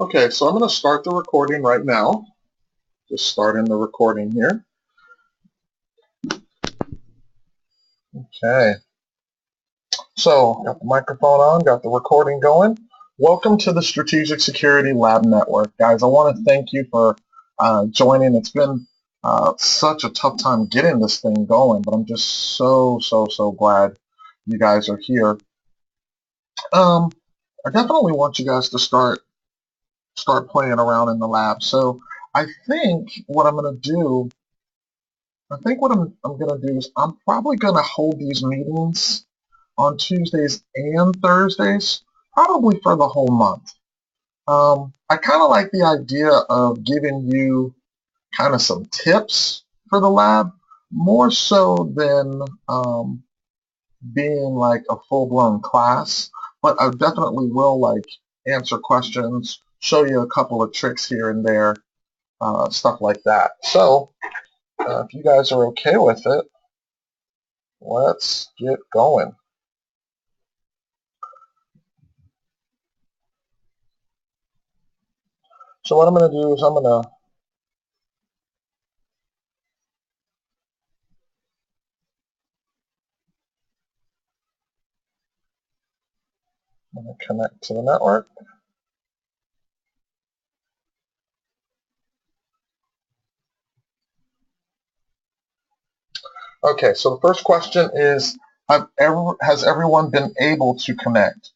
Okay, so I'm going to start the recording right now. Just starting the recording here. Okay, so got the microphone on, got the recording going. Welcome to the Strategic Security Lab Network. Guys, I want to thank you for joining. It's been such a tough time getting this thing going, but I'm just so glad you guys are here. I definitely want you guys to start playing around in the lab. So I think what I'm going to do I'm going to do is I'm probably going to hold these meetings on Tuesdays and Thursdays, probably for the whole month. I kind of like the idea of giving you kind of some tips for the lab, more so than being like a full-blown class, but I definitely will like answer questions, show you a couple of tricks here and there, stuff like that. So if you guys are okay with it, let's get going. So what I'm going to do is I'm going to connect to the network. Okay, so the first question is, has everyone been able to connect?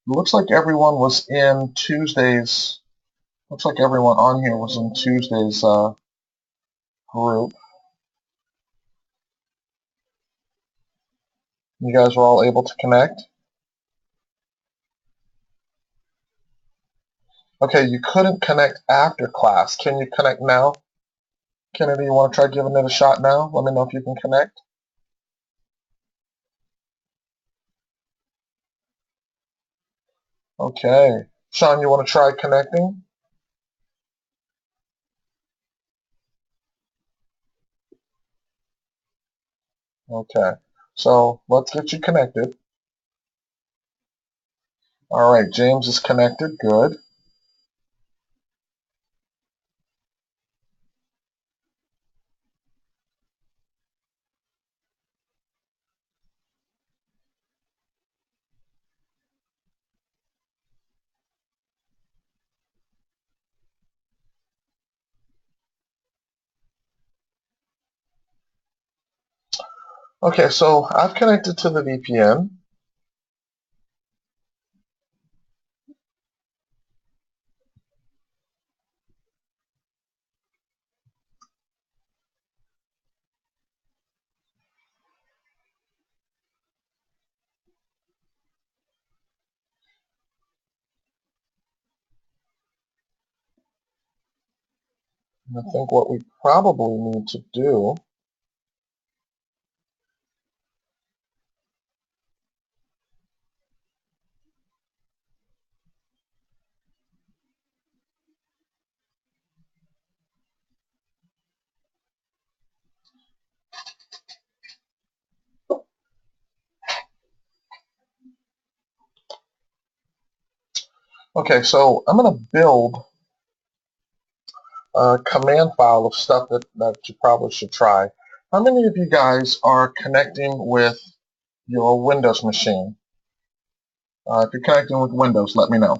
It looks like everyone was in Tuesday's, looks like everyone on here was in Tuesday's group. You guys were all able to connect? Okay, you couldn't connect after class. Can you connect now? Kennedy, you want to try giving it a shot now? Let me know if you can connect. Okay. Sean, you want to try connecting? Okay. So let's get you connected. All right, James is connected. Good. Okay, so I've connected to the VPN. I think what we probably need to do Okay, so I'm going to build a command file of stuff that you probably should try. How many of you guys are connecting with your Windows machine? If you're connecting with Windows, let me know.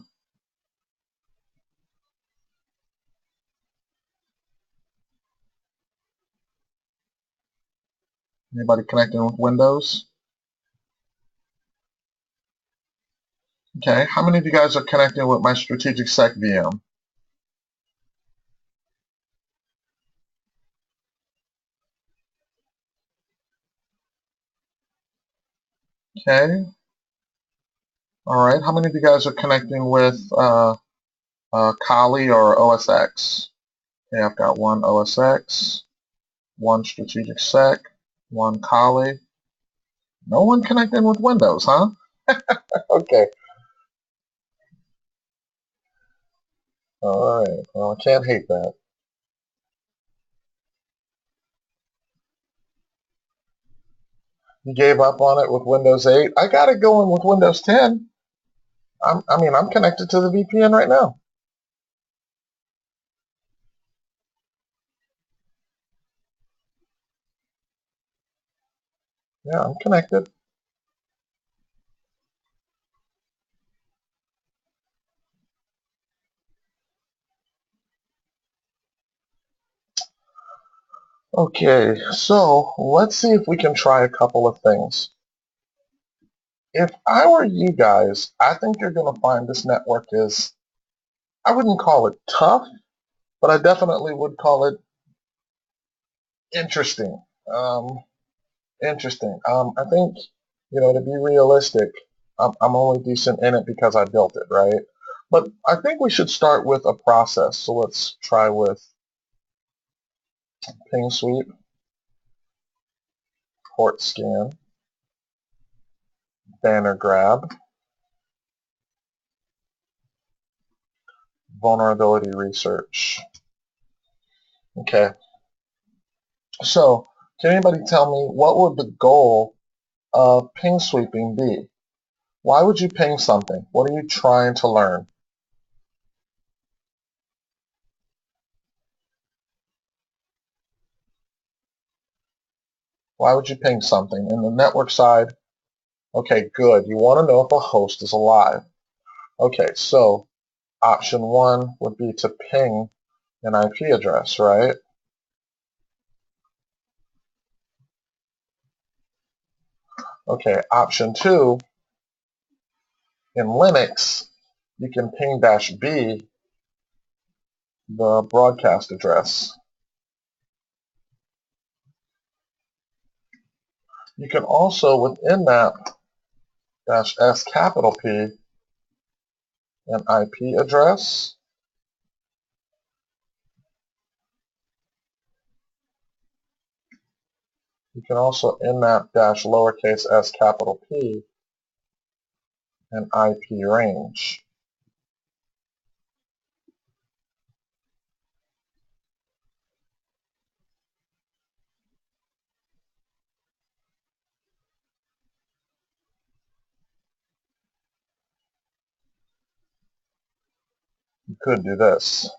Anybody connecting with Windows? Okay, how many of you guys are connecting with my Strategic Sec VM? Okay, all right. How many of you guys are connecting with Kali or OSX? Okay, I've got one OSX, one Strategic Sec, one Kali. No one connecting with Windows, huh? Okay. All right. Well, I can't hate that. You gave up on it with Windows 8. I got it going with Windows 10. I mean, I'm connected to the VPN right now. Yeah, I'm connected. Okay, so let's see if we can try a couple of things. If I were you guys, I think you're going to find this network is, I wouldn't call it tough, but I definitely would call it interesting. Interesting. I think, to be realistic, I'm only decent in it because I built it, right? But I think we should start with a process. So let's try with ping sweep, port scan, banner grab, vulnerability research. Okay, so can anybody tell me what would the goal of ping sweeping be? Why would you ping something? What are you trying to learn? Why would you ping something? In the network side, okay, good. You want to know if a host is alive. Okay, so option one would be to ping an IP address, right? Okay, option two, in Linux, you can ping -b the broadcast address. You can also, within that, -s capital P, an IP address. You can also, in that -lowercase s capital P, an IP range. You could do this.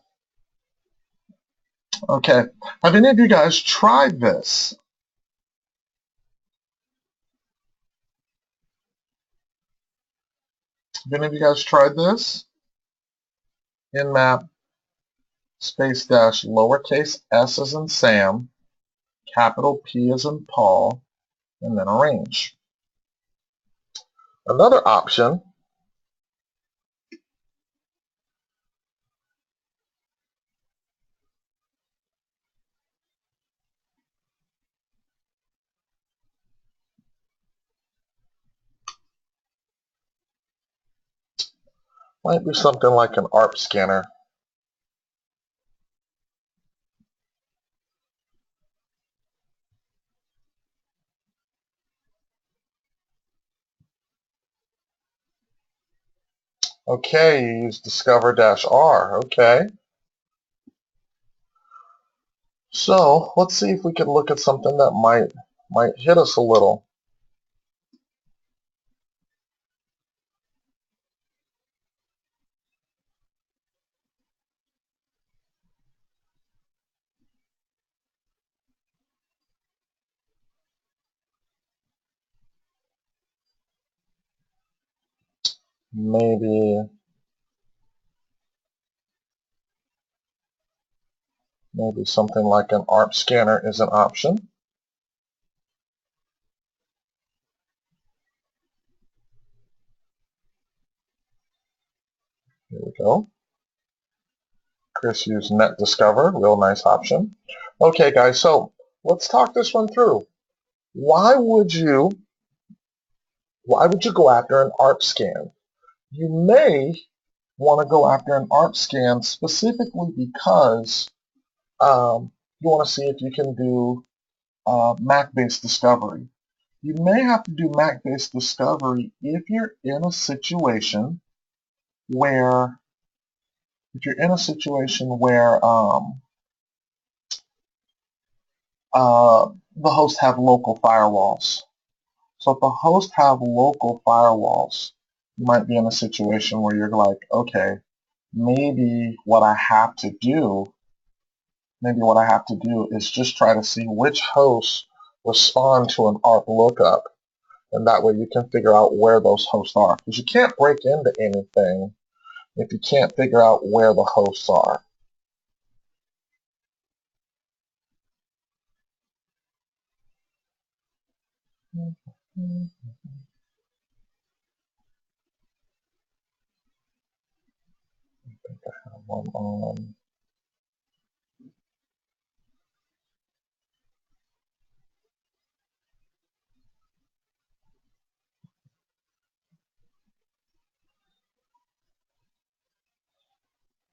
Okay, have any of you guys tried this? Have any of you guys tried this? Nmap space dash lowercase s as in Sam, capital P as in Paul, and then a range. Another option might be something like an ARP scanner. Okay, you use discover-r. Okay. So let's see if we can look at something that might hit us a little. Maybe something like an ARP scanner is an option. Here we go. Chris used Net Discover, real nice option. Okay, guys, so let's talk this one through. Why would you go after an ARP scan? You may want to go after an ARP scan specifically because you want to see if you can do MAC-based discovery. You may have to do MAC-based discovery if you're in a situation where the hosts have local firewalls. So if the hosts have local firewalls, you might be in a situation where you're like, okay, maybe what I have to do is just try to see which hosts respond to an ARP lookup, and that way you can figure out where those hosts are. Because you can't break into anything if you can't figure out where the hosts are. I think I have one on.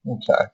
Okay.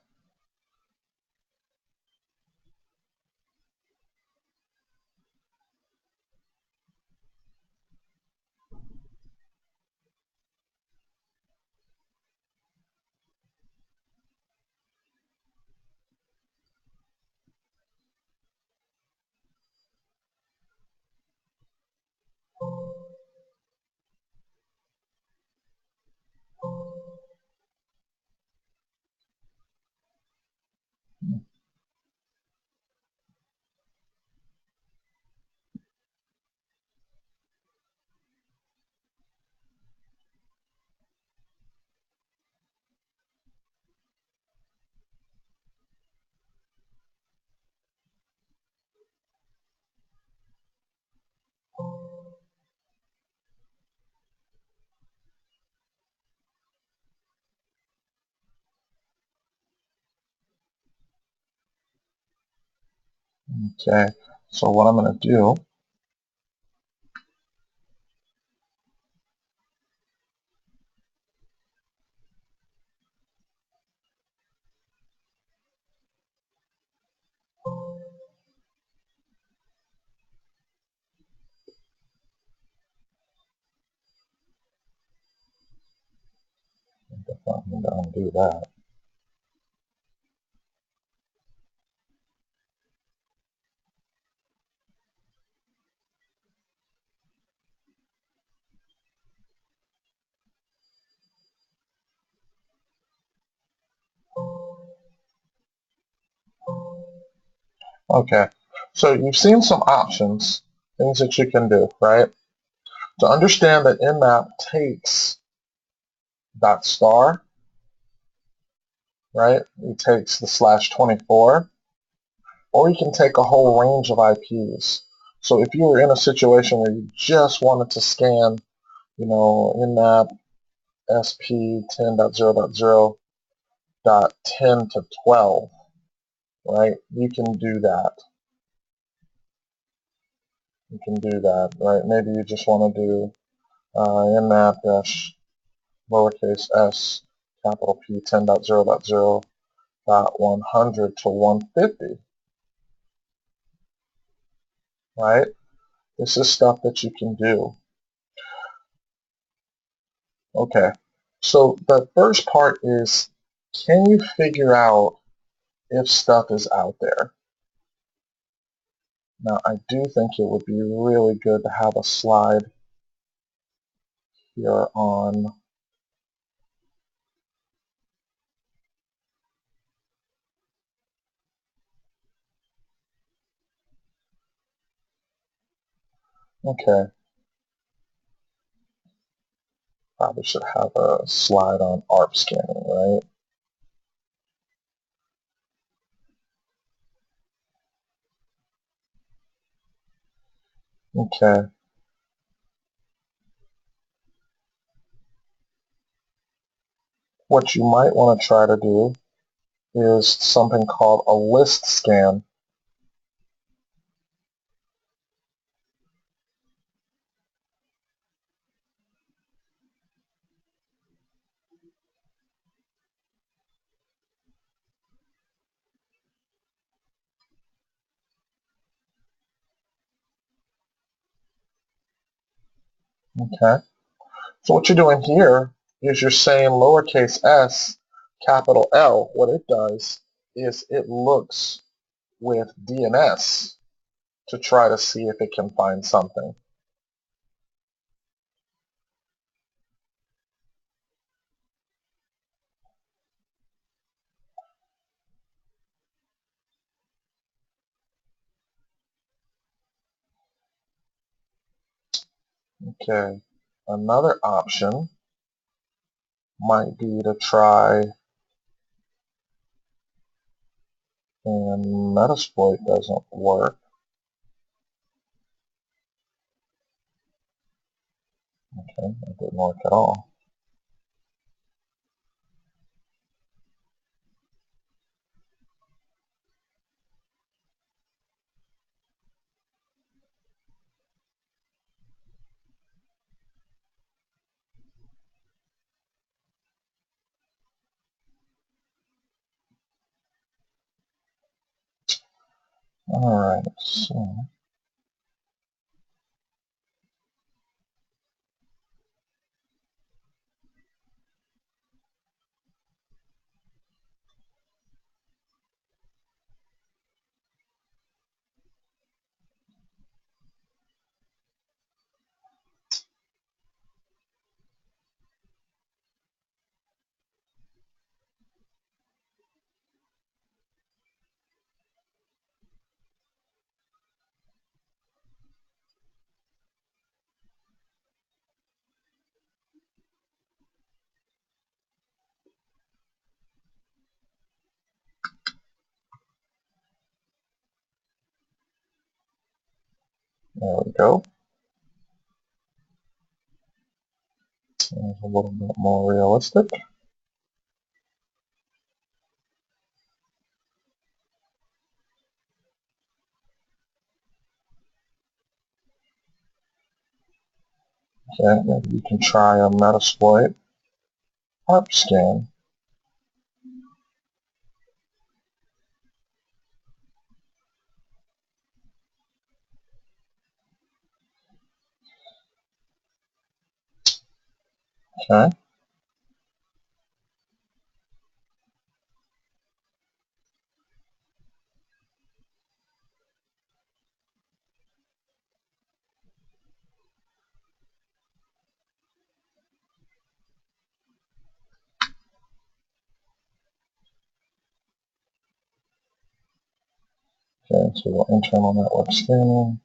Okay. So what I'm going to do, I'm going to undo that. Okay. So you've seen some options, things that you can do, right? To understand that Nmap takes dot star, right? It takes the /24, or you can take a whole range of IPs. So if you were in a situation where you just wanted to scan, Nmap SP 10.0.0.10 to 12, right? You can do that. You can do that, right? Maybe you just want to do Nmap dash lowercase s capital P 10.0.0.100 to 150, right? This is stuff that you can do. Okay, so the first part is, can you figure out if stuff is out there? Now, I do think it would be really good to have a slide here on okay, probably should have a slide on ARP scanning, right? Okay. What you might want to try to do is something called a list scan. Okay. So what you're doing here is you're saying lowercase s, capital L. What it does is it looks with DNS to try to see if it can find something. Okay, another option might be to try, and Metasploit doesn't work. Okay, it didn't work at all. Alright, so there we go. It's a little bit more realistic. Okay, maybe you can try a Metasploit ARP scan. Okay, okay, so internal network scanning.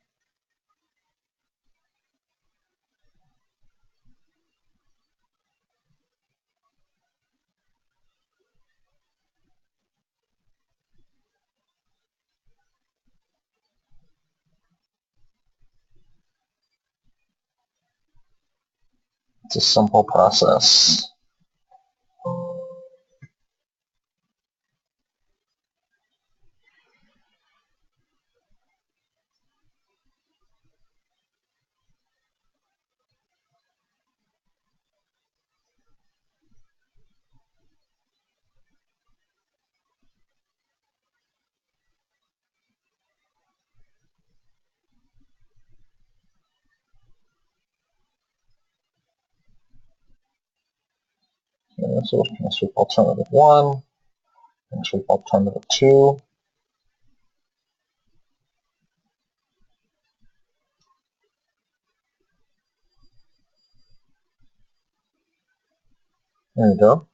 It's a simple process. Okay, so we're going to sweep alternative 1 and sweep alternative 2. There you go.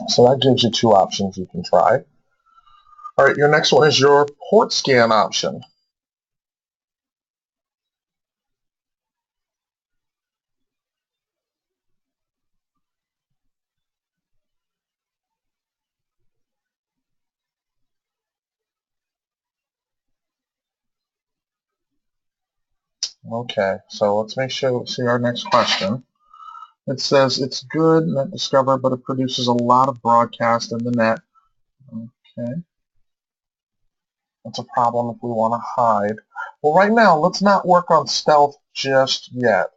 So that gives you 2 options you can try. All right, your next one is your port scan option. Okay, so let's make sure we see our next question. It says it's good net discover, but it produces a lot of broadcast in the net. Okay, that's a problem if we want to hide. Well, right now, let's not work on stealth just yet.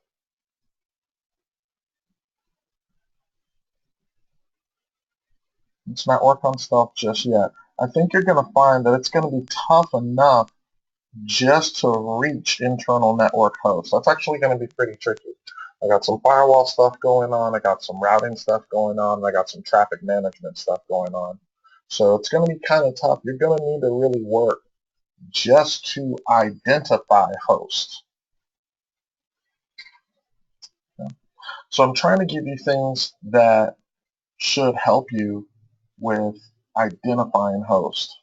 Let's not work on stealth just yet. I think you're going to find that it's going to be tough enough just to reach internal network hosts. That's actually going to be pretty tricky. I got some firewall stuff going on, I got some routing stuff going on, and I got some traffic management stuff going on. So it's going to be kind of tough. You're going to need to really work just to identify hosts. Okay? So I'm trying to give you things that should help you with identifying hosts.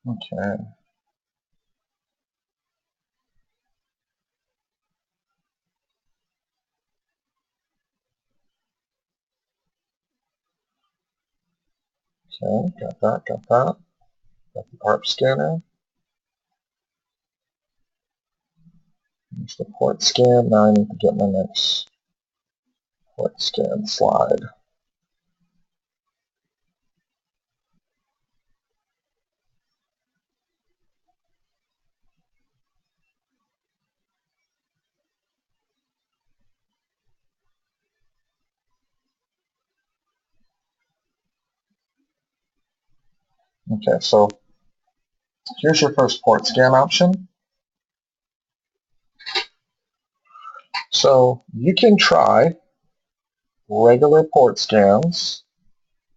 Okay. Okay, got that, got that. Got the ARP scanner. There's the port scan. Now I need to get my next port scan slide. Okay, so here's your first port scan option. So you can try regular port scans,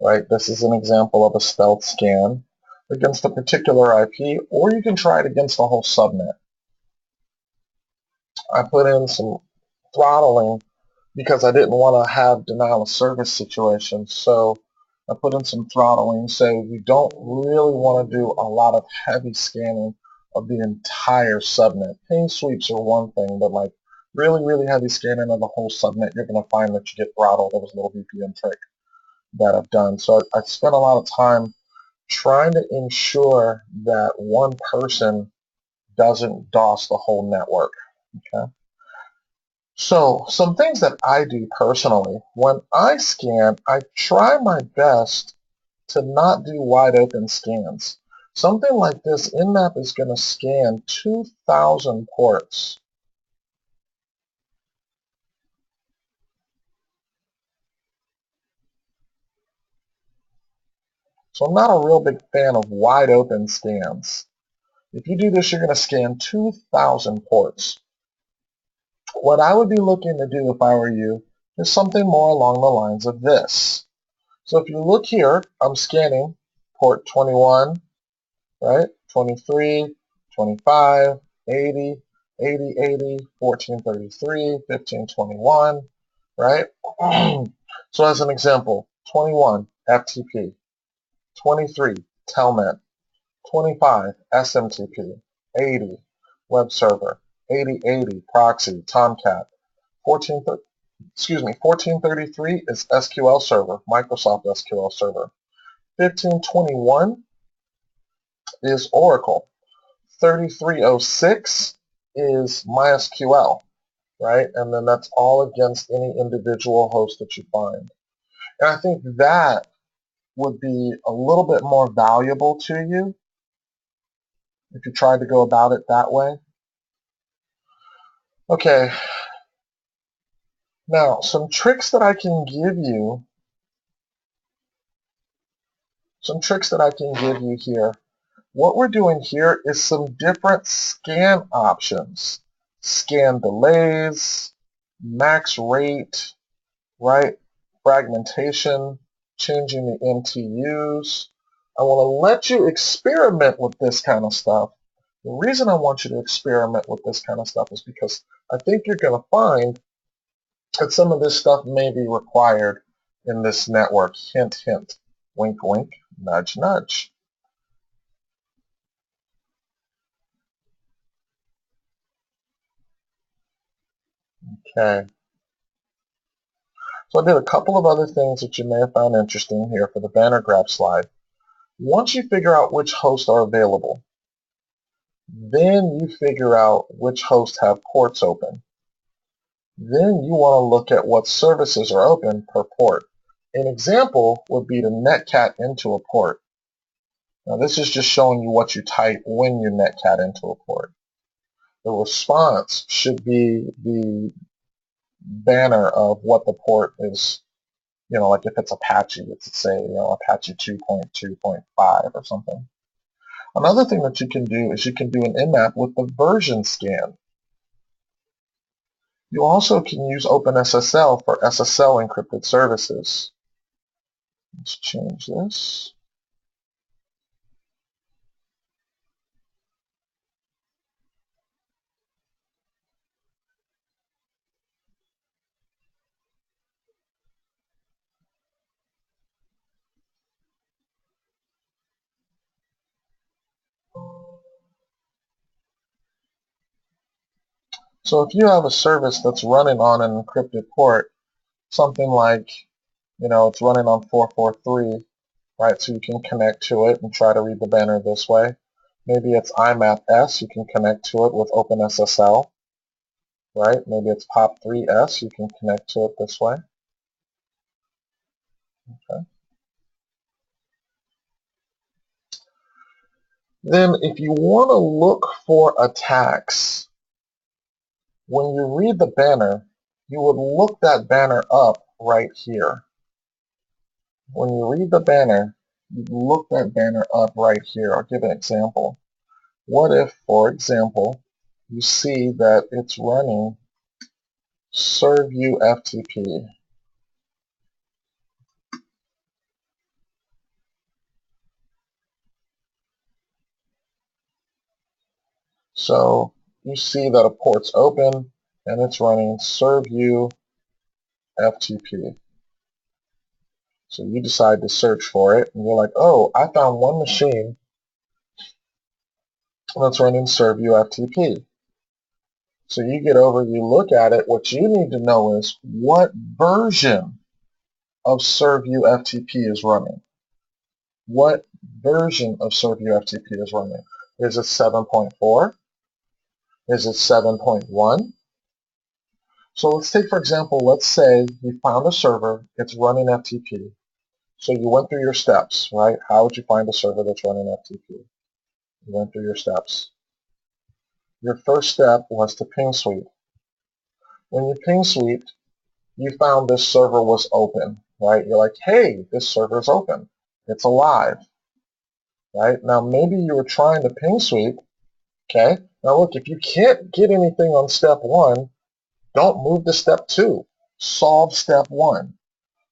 right? This is an example of a stealth scan against a particular IP, or you can try it against the whole subnet. I put in some throttling because I didn't want to have denial of service situations. So I put in some throttling. So you don't really want to do a lot of heavy scanning of the entire subnet. Ping sweeps are one thing, but like really, really heavy scanning of the whole subnet, you're going to find that you get throttled. That was a little VPN trick that I've done. So I spent a lot of time trying to ensure that one person doesn't DOS the whole network. Okay. So some things that I do personally, when I scan, I try my best to not do wide open scans. Something like this, Nmap is going to scan 2,000 ports. So I'm not a real big fan of wide open scans. If you do this, you're going to scan 2,000 ports. What I would be looking to do if I were you is something more along the lines of this. So if you look here, I'm scanning port 21, right? 23, 25, 80, 80, 80, 1433, 1521, right? So as an example, 21, FTP, 23, Telnet, 25, SMTP, 80, web server, 8080, proxy, Tomcat, 1433 is SQL server, Microsoft SQL server. 1521 is Oracle. 3306 is MySQL, right? And then that's all against any individual host that you find. And I think that would be a little bit more valuable to you if you tried to go about it that way. Okay, now some tricks that I can give you, here. What we're doing here is some different scan options. Scan delays, max rate, right? Fragmentation, changing the MTUs. I want to let you experiment with this kind of stuff. The reason I want you to experiment with this kind of stuff is because I think you're going to find that some of this stuff may be required in this network. Hint, hint. Wink, wink. Nudge, nudge. Okay. So I did a couple of other things that you may have found interesting here for the banner graph slide. Once you figure out which hosts are available, then you figure out which hosts have ports open. Then you want to look at what services are open per port. An example would be to netcat into a port. Now this is just showing you what you type when you netcat into a port. The response should be the banner of what the port is. Like if it's Apache, it's say, Apache 2.2.5 or something. Another thing that you can do is you can do an Nmap with the version scan. You also can use OpenSSL for SSL encrypted services. Let's change this. So if you have a service that's running on an encrypted port, something like, it's running on 443, right? So you can connect to it and try to read the banner this way. Maybe it's IMAP S, you can connect to it with OpenSSL, right? Maybe it's POP3S, you can connect to it this way. Okay. Then if you want to look for attacks, when you read the banner, you would look that banner up right here. When you read the banner, you look that banner up right here. I'll give an example. What if, for example, you see that it's running serve you FTP? So you see that a port's open and it's running serve you FTP. So you decide to search for it and you're like, oh, I found one machine that's running serve you FTP. So you get over, you look at it. What you need to know is what version of serve you FTP is running. What version of serve you FTP is running? Is it 7.4? Is it 7.1? So let's take, for example, let's say you found a server, it's running FTP. So you went through your steps, right? How would you find a server that's running FTP? You went through your steps. Your first step was to ping sweep. When you ping sweeped, you found this server was open, right? You're like, hey, this server is open. It's alive, right? Now, maybe you were trying to ping sweep, okay? Now, look, if you can't get anything on step 1, don't move to step 2. Solve step 1.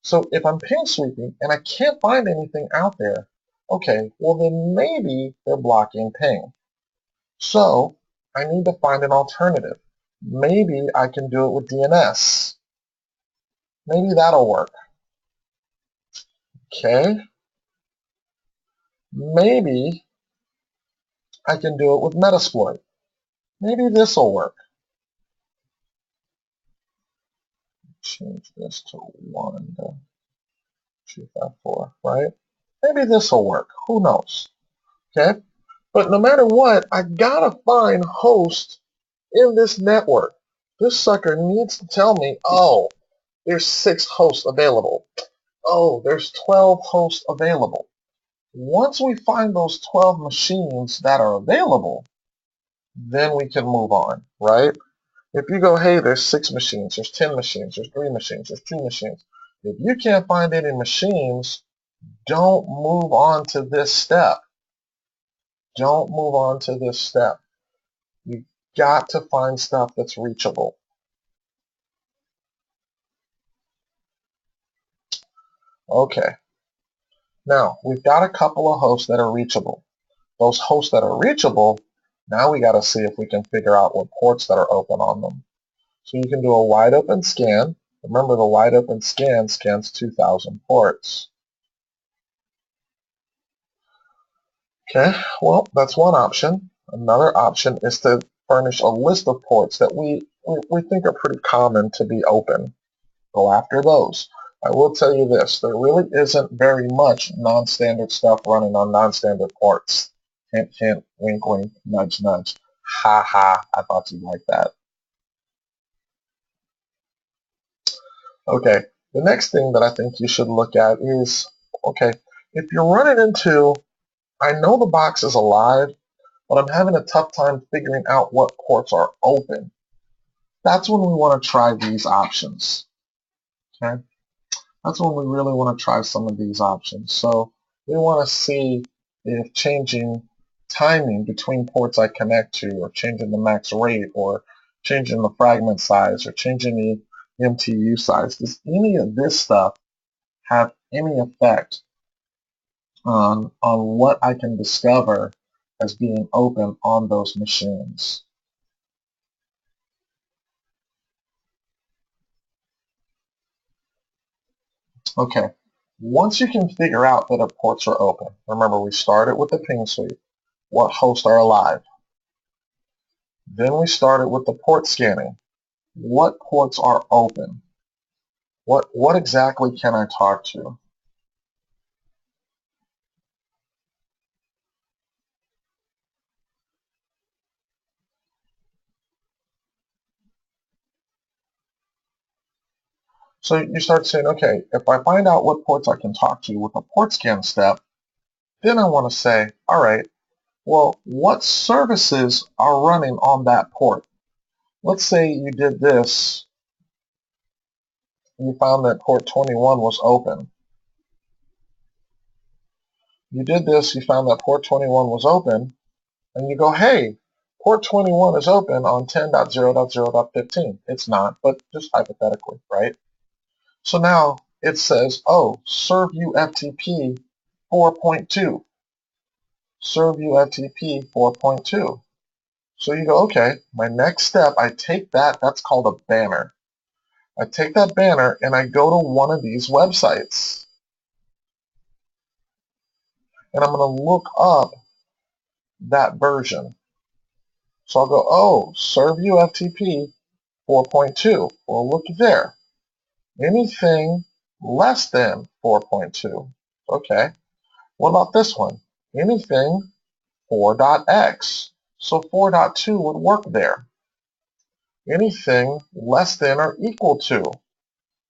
So if I'm ping sweeping and I can't find anything out there, okay, well then maybe they're blocking ping. So I need to find an alternative. Maybe I can do it with DNS. Maybe that'll work. Okay. Maybe I can do it with Metasploit. Maybe this will work. Change this to 1 to 254, right? Maybe this will work. Who knows? Okay. But no matter what, I gotta find host in this network. This sucker needs to tell me, oh, there's 6 hosts available. Oh, there's 12 hosts available. Once we find those 12 machines that are available, then we can move on, right? If you go, hey, there's 6 machines, there's 10 machines, there's 3 machines, there's 2 machines. If you can't find any machines, don't move on to this step. Don't move on to this step. You got to find stuff that's reachable. Okay. Now, we've got a couple of hosts that are reachable. Those hosts that are reachable, now we got to see if we can figure out what ports that are open on them. So you can do a wide open scan. Remember, the wide open scan scans 2,000 ports. Okay, well, that's one option. Another option is to furnish a list of ports that we think are pretty common to be open. Go after those. I will tell you this, there really isn't very much non-standard stuff running on non-standard ports. Hint, hint, wink, wink, nudge, nudge. Ha ha, I thought you'd like that. Okay, the next thing that I think you should look at is, okay, if you're running into, I know the box is alive, but I'm having a tough time figuring out what ports are open. That's when we want to try these options. Okay, that's when we really want to try some of these options. So we want to see if changing timing between ports I connect to, or changing the max rate, or changing the fragment size, or changing the MTU size, does any of this stuff have any effect on what I can discover as being open on those machines? Okay, once you can figure out that our ports are open, remember we started with the ping sweep. What hosts are alive? Then we started with the port scanning. What ports are open? What exactly can I talk to? So you start saying, okay, if I find out what ports I can talk to with a port scan step, then I want to say, all right, well, what services are running on that port? Let's say you did this, you found that port 21 was open. You did this, you found that port 21 was open, and you go, hey, port 21 is open on 10.0.0.15. It's not, but just hypothetically, right? So now it says, oh, serve you FTP 4.2. Serve you FTP 4.2. So you go, okay, my next step, I take that, that's called a banner. I take that banner and I go to one of these websites. And I'm going to look up that version. So I'll go, oh, serve you FTP 4.2. Well, look there. Anything less than 4.2. Okay. What about this one? Anything 4.x. So 4.2 would work there. Anything less than or equal to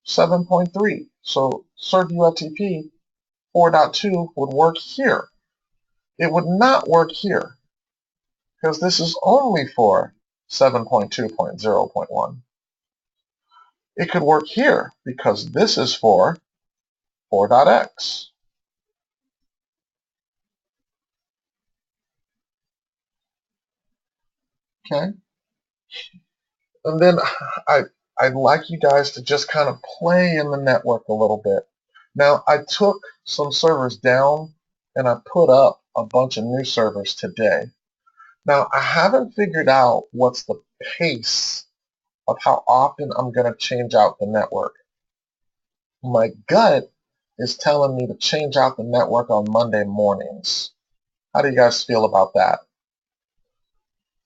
7.3. So serve you FTP 4.2 would work here. It would not work here because this is only for 7.2.0.1. It could work here because this is for 4.x. Okay, and then I'd like you guys to just kind of play in the network a little bit. Now, I took some servers down and I put up a bunch of new servers today. Now, I haven't figured out what's the pace of how often I'm going to change out the network. My gut is telling me to change out the network on Monday mornings. How do you guys feel about that?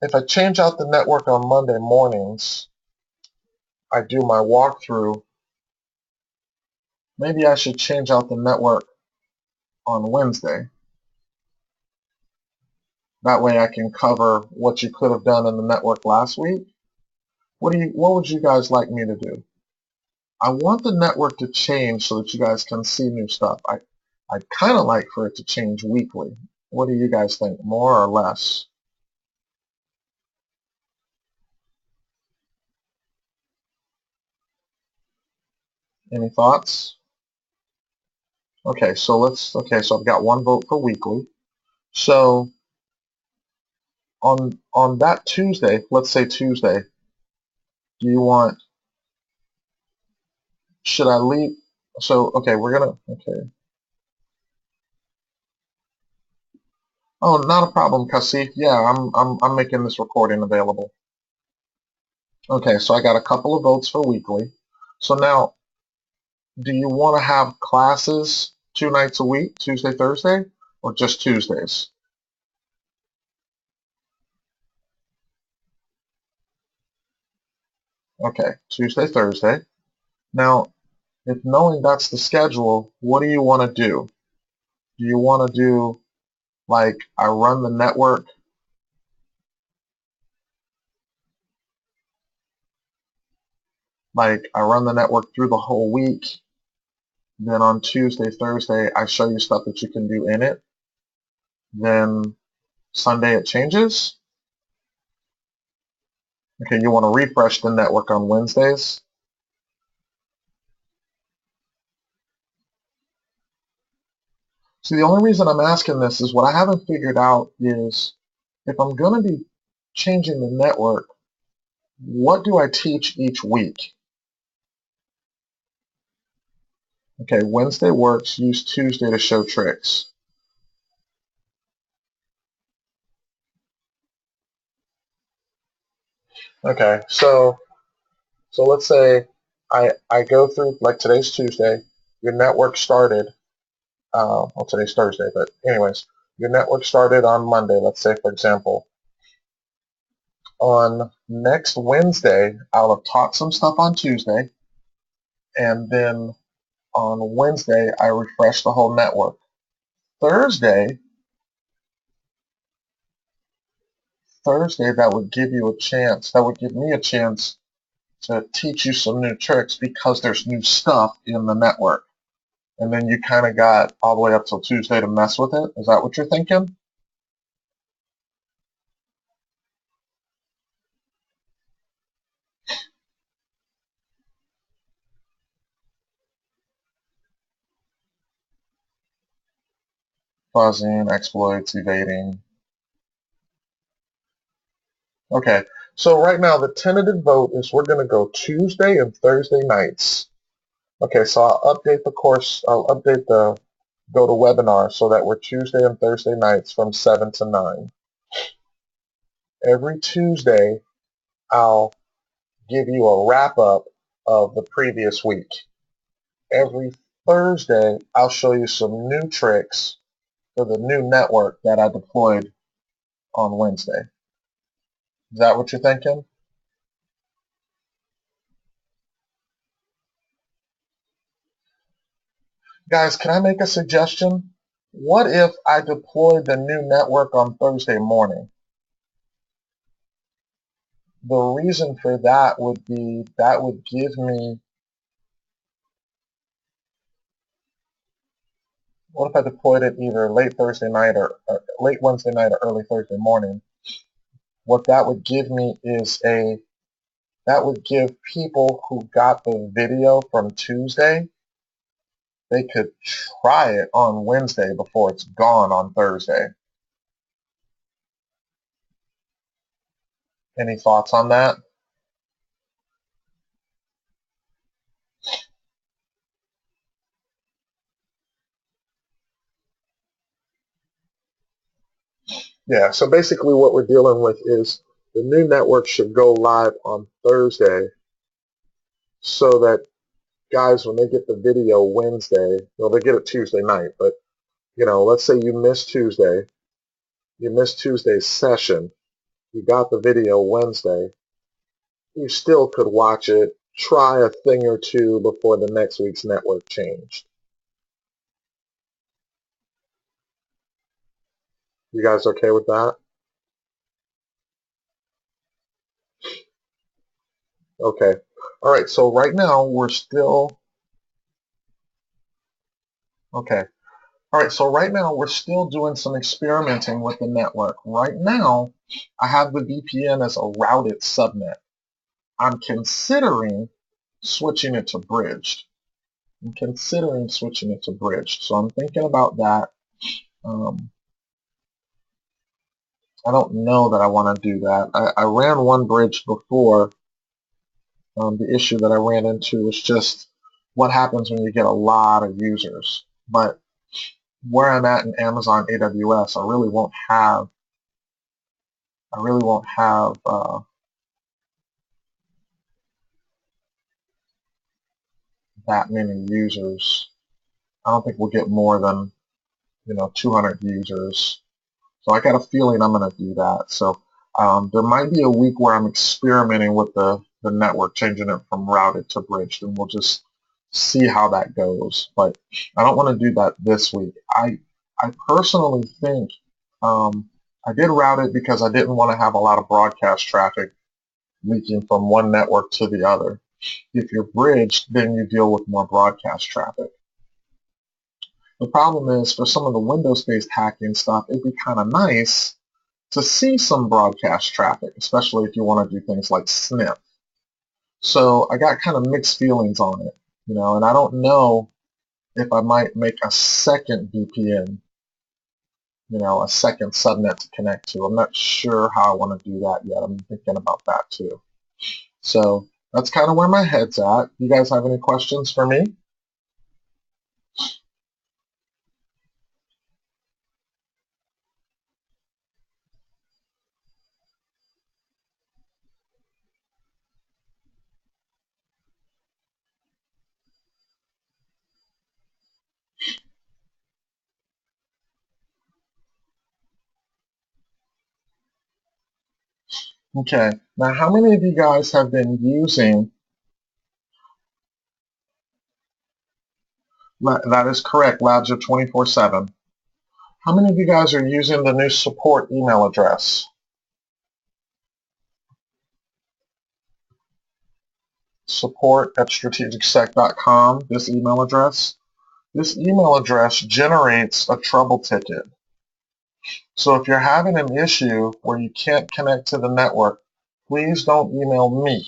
If I change out the network on Monday mornings, I do my walkthrough, maybe I should change out the network on Wednesday. That way I can cover what you could have done in the network last week. What would you guys like me to do? I want the network to change so that you guys can see new stuff. I'd kind of like for it to change weekly. What do you guys think, more or less? Any thoughts? Okay, so I've got one vote for weekly. So on that Tuesday, let's say Tuesday, do you want, should I leave? So okay, okay. Oh, not a problem, Kasif. Yeah, I'm making this recording available. Okay, so I got a couple of votes for weekly. So now, do you want to have classes 2 nights a week, Tuesday, Thursday, or just Tuesdays? Okay, Tuesday, Thursday. Now, if knowing that's the schedule, what do you want to do? Do you want to do, like, I run the network through the whole week, then on Tuesday, Thursday, I show you stuff that you can do in it, then Sunday it changes? Okay, you want to refresh the network on Wednesdays? See, the only reason I'm asking this is what I haven't figured out is if I'm going to be changing the network, what do I teach each week? Okay, Wednesday works, use Tuesday to show tricks. Okay, so let's say I go through, like today's Tuesday, your network started, well today's Thursday, but anyways, your network started on Monday, let's say for example, on next Wednesday, I'll have taught some stuff on Tuesday, and then on Wednesday, I refresh the whole network. Thursday, that would give you a chance, that would give me a chance to teach you some new tricks because there's new stuff in the network. And then you kind of got all the way up till Tuesday to mess with it. Is that what you're thinking? Fuzzing, exploits, evading. Okay, so right now the tentative vote is we're going to go Tuesday and Thursday nights. Okay, so I'll update the course, I'll update the go to webinar so that we're Tuesday and Thursday nights from 7 to 9. Every Tuesday, I'll give you a wrap-up of the previous week. Every Thursday, I'll show you some new tricks for the new network that I deployed on Wednesday. Is that what you're thinking? Guys, can I make a suggestion? What if I deployed the new network on Thursday morning? The reason for that would be that would give me, what if I deployed it either late Thursday night or late Wednesday night or early Thursday morning? What that would give me is that would give people who got the video from Tuesday, they could try it on Wednesday before it's gone on Thursday. Any thoughts on that? Yeah, so basically what we're dealing with is the new network should go live on Thursday so that guys, when they get the video Wednesday, well, they get it Tuesday night, but let's say you missed Tuesday's session, you got the video Wednesday, you still could watch it, try a thing or two before the next week's network changed. You guys okay with that? Okay. All right, so right now we're still, okay. All right, so right now we're still doing some experimenting with the network. Right now, I have the VPN as a routed subnet. I'm considering switching it to bridged. So I'm thinking about that. I don't know that I want to do that. I ran one bridge before. The issue that I ran into was just what happens when you get a lot of users. But where I'm at in Amazon AWS, I really won't have that many users. I don't think we'll get more than 200 users. So I got a feeling I'm going to do that. So there might be a week where I'm experimenting with the network, changing it from routed to bridged, and we'll just see how that goes. But I don't want to do that this week. I personally think I did route it because I didn't want to have a lot of broadcast traffic leaking from one network to the other. If you're bridged, then you deal with more broadcast traffic. The problem is for some of the Windows-based hacking stuff, it'd be kind of nice to see some broadcast traffic, especially if you want to do things like snip. So I got kind of mixed feelings on it, and I don't know if I might make a second VPN, a second subnet to connect to. I'm not sure how I want to do that yet. I'm thinking about that too. So that's kind of where my head's at. You guys have any questions for me? Okay, now how many of you guys have been using, that is correct, Labs are 24/7. How many of you guys are using the new support email address? support@strategicsec.com, this email address. This email address generates a trouble ticket. So if you're having an issue where you can't connect to the network, please don't email me.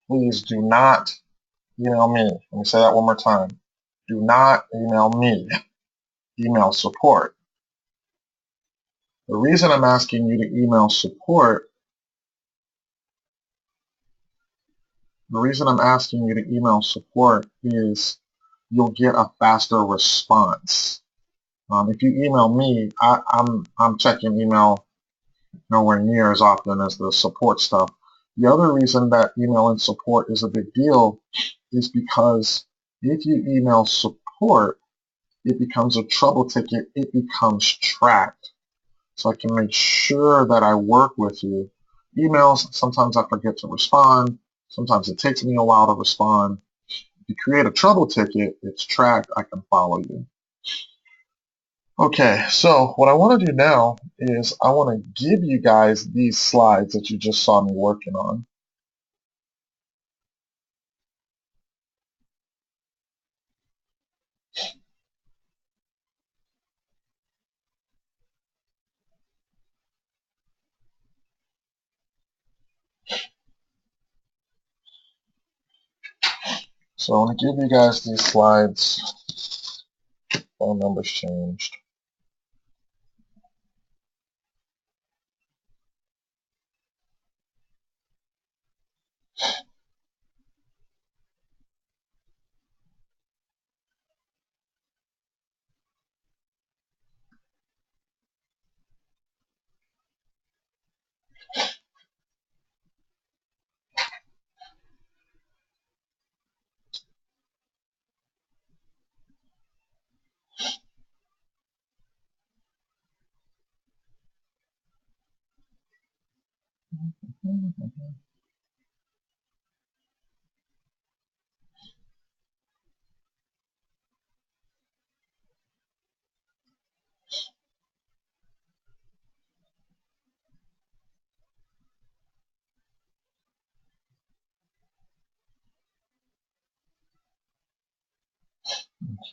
Please do not email me. Let me say that one more time. Do not email me. Email support. The reason I'm asking you to email support, is you'll get a faster response. If you email me, I'm checking email nowhere near as often as the support stuff. The other reason that emailing support is a big deal is because if you email support, it becomes a trouble ticket. It becomes tracked. So I can make sure that I work with you. Emails, sometimes I forget to respond. Sometimes it takes me a while to respond. If you create a trouble ticket, it's tracked. I can follow you. Okay, so what I want to do now is I want to give you guys these slides that you just saw me working on. So I want to give you guys these slides. Phone numbers changed.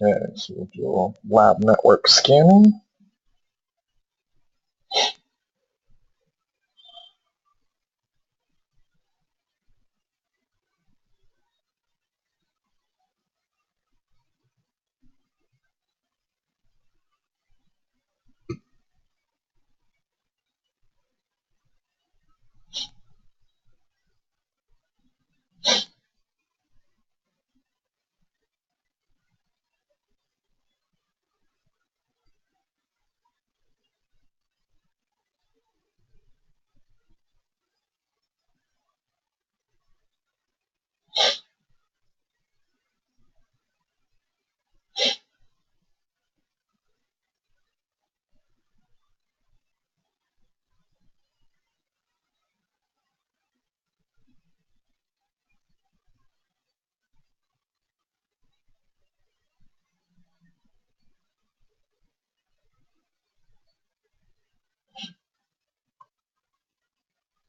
Okay, so we'll do a lab network scanning.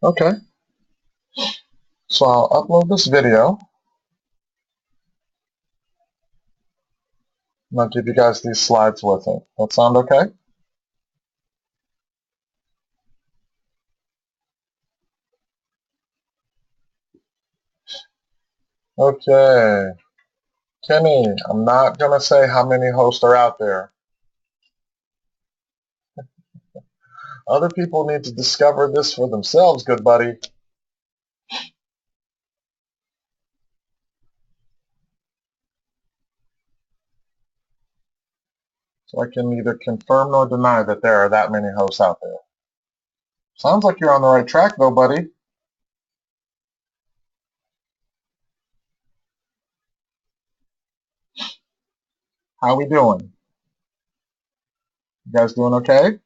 Okay, so I'll upload this video, and I'll give you guys these slides with it. That sound okay? Okay, Kenny, I'm not going to say how many hosts are out there. Other people need to discover this for themselves, good buddy. So I can neither confirm nor deny that there are that many hosts out there. Sounds like you're on the right track, though, buddy. How we doing? You guys doing okay?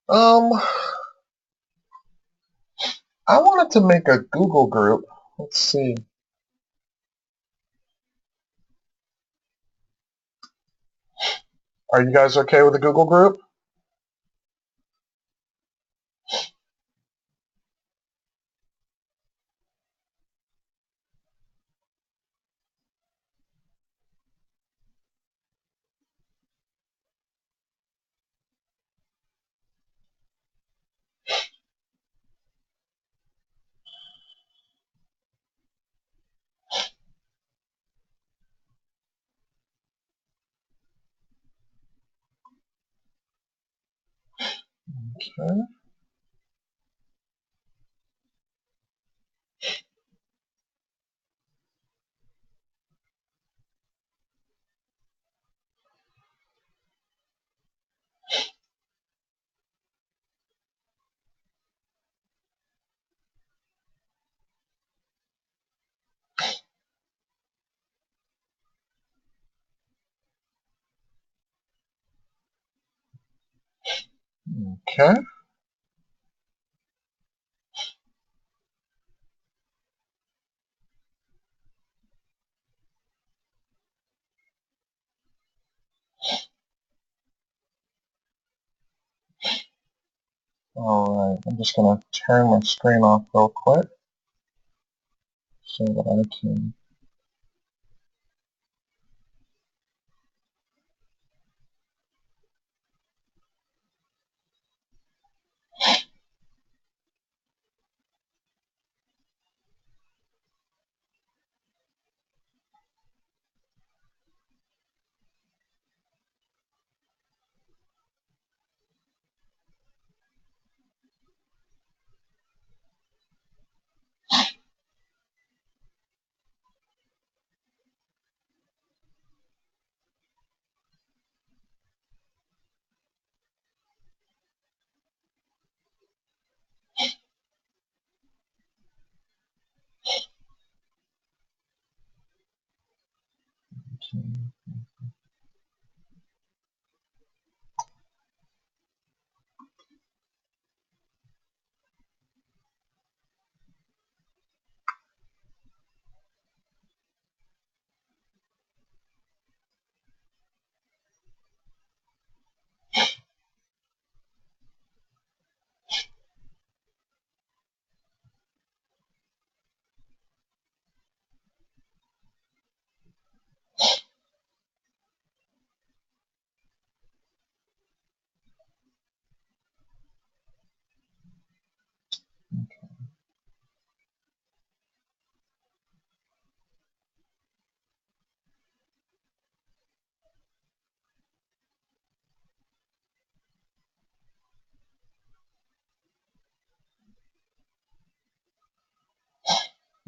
Um, I wanted to make a Google group. Let's see. Are you guys okay with the Google group? Okay. Okay. All right. I'm just going to turn my screen off real quick so that I can.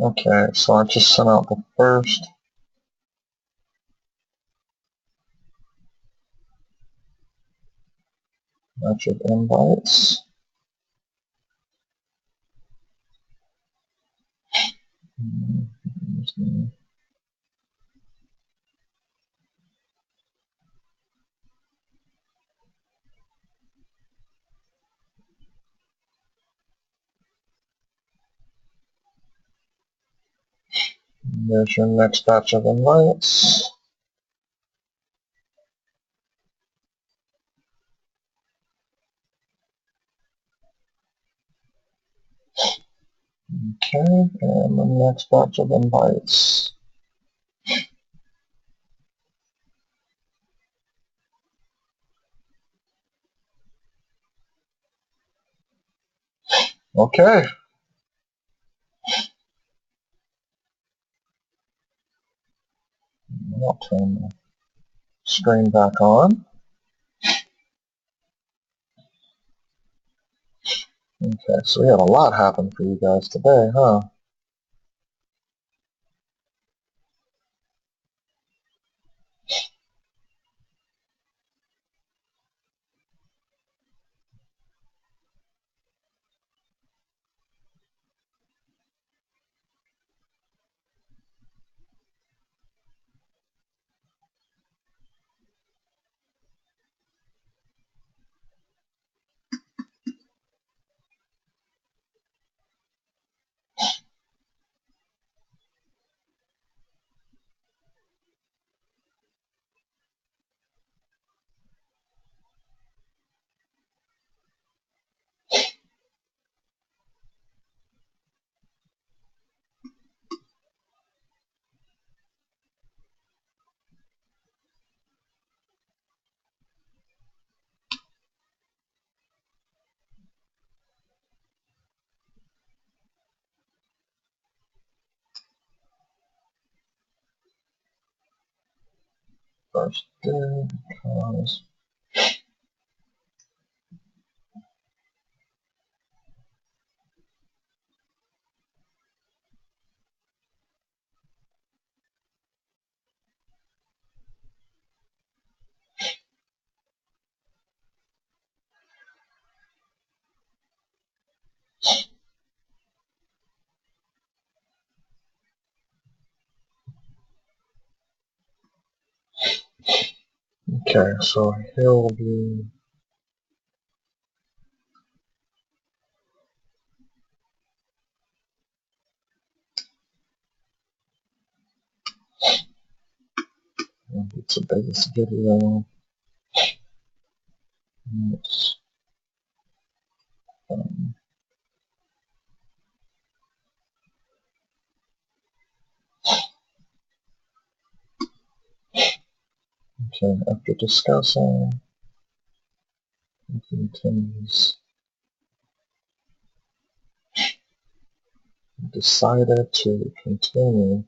Okay, so I just sent out the first batch of invites. There's your next batch of invites. Okay, and the next batch of invites. Okay. I'll turn the screen back on. Okay, so we had a lot happen for you guys today, huh? first day because okay, so he'll be it's a base video. It's, okay, after discussing, it continues. Decided to continue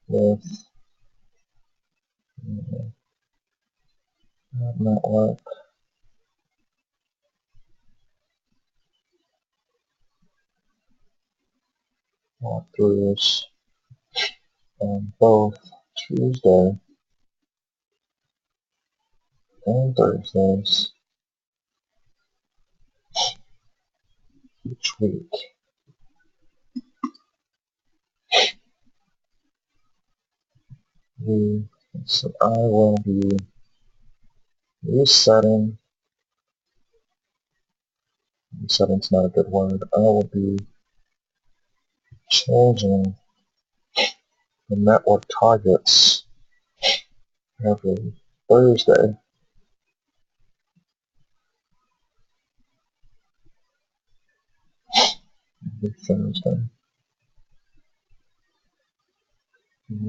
with network walkthroughs on both Tuesday and Thursdays each week. So I will be resetting's not a good word. I will be changing the network targets every Thursday. The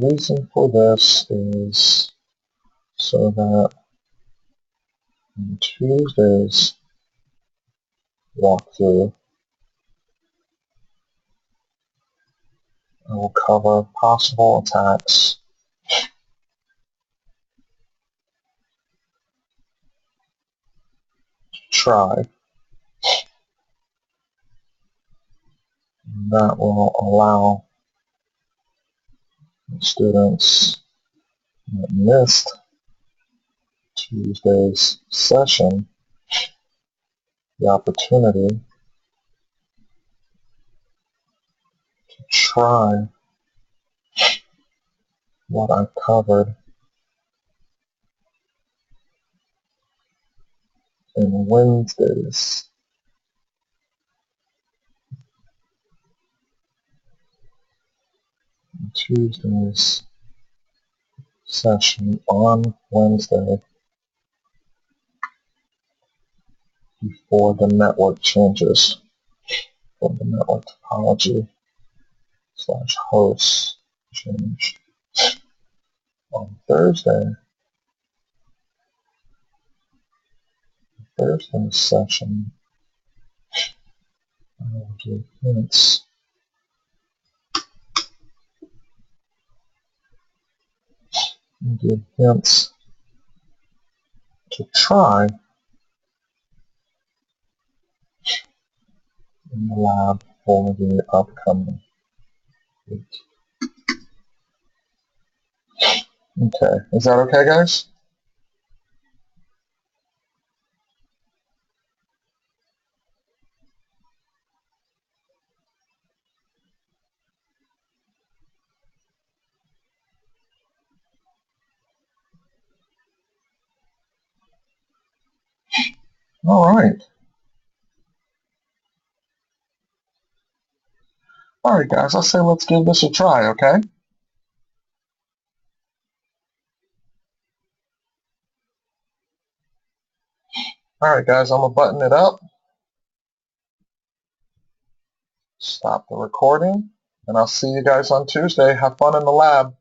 reason for this is so that on Tuesday's walkthrough, I will cover possible attacks to try. That will allow students that missed Tuesday's session the opportunity to try what I covered in Wednesday's and Tuesday's session on Wednesday before the network changes from the network topology / hosts change. On Thursday's session, I will give hints to try in the lab for the upcoming week. Okay, is that okay, guys? All right. All right, guys, I say let's give this a try, okay? All right, guys, I'm going to button it up, stop the recording, and I'll see you guys on Tuesday. Have fun in the lab.